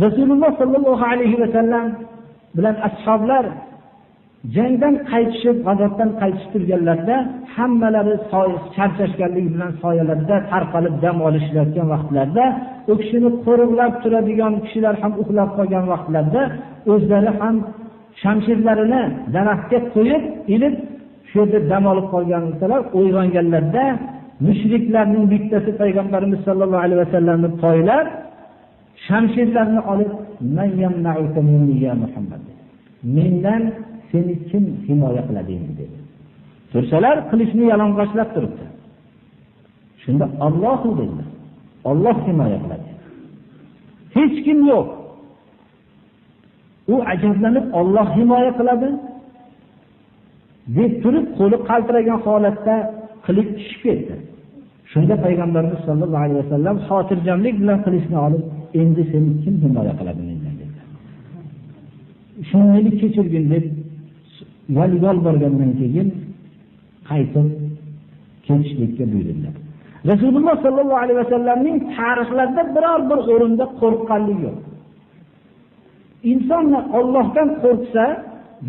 Rasululloh sallallohu alayhi va sallam bilan ashoblar jangdan qaytishib, g'azotdan qaytishib turganlarida hammalari charchashganligi bilan soyalarda tarqalib dam olishayotgan vaqtlarda u kishini qo'riqlab turadigan kishilar ham uxlab qolgan vaqtlarda o'zlari ham shamshirlarini daraxtga qo'yib, ilib shu yerda dam olib qolganlar, uyg'onganlarda mushriklarning bittasi payg'ambarimiz sollallohu alayhi vasallamni poylab, shamshirlarni olib, "Man yamna'uka minni ya Muhammad?" Mendan seni kim himoya qiladi dedi. Tursalar qilichni yalang'ochlab turibdi. Shunda Allohu dedi. Alloh himoya qiladi. Hech kim yo'q. U ajablanib Alloh himoya qiladi deb turib, qo'li qaltiragan holatda qilich tushib ketdi. Shunda payg'ambarimiz sollallohu alayhi vasallam xotirjamlik bilan qilichni olib, "Endi seni kim himoya qiladi mendan?" dedi. "Shuni kechirgin" deb yo'l borgandan keyin qaytib ketishlikka buyurdilar. Rasululloh sollallohu alayhi vasallamning tarixlarida biror bir o'rinda qo'rqqanligi yo'q. Inson Allohdan qo'rqsa,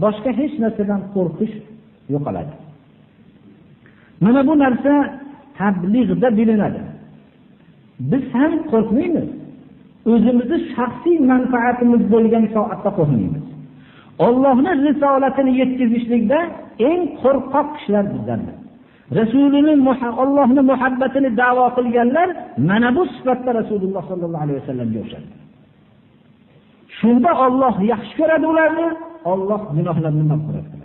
boshqa hech narsadan qo'rqish yo'qoladi. Mana bu narsa tabliğda bilinadi. Biz ham qo'rqmaymiz. O'zimizni shaxsiy manfaatimiz bo'lgan soatda qo'rqmaymiz. Allohning risolatini yetkazishlikda eng qo'rqoq kishilar bizlardir. Rasulining Allohning muhabbatini da'vo qilganlar mana bu sifatda Rasululloh sollallohu alayhi vasallamga o'xshadi. Shunda Alloh yaxshi ko'radi ularni, Alloh gunohlarini mag'firat qiladi.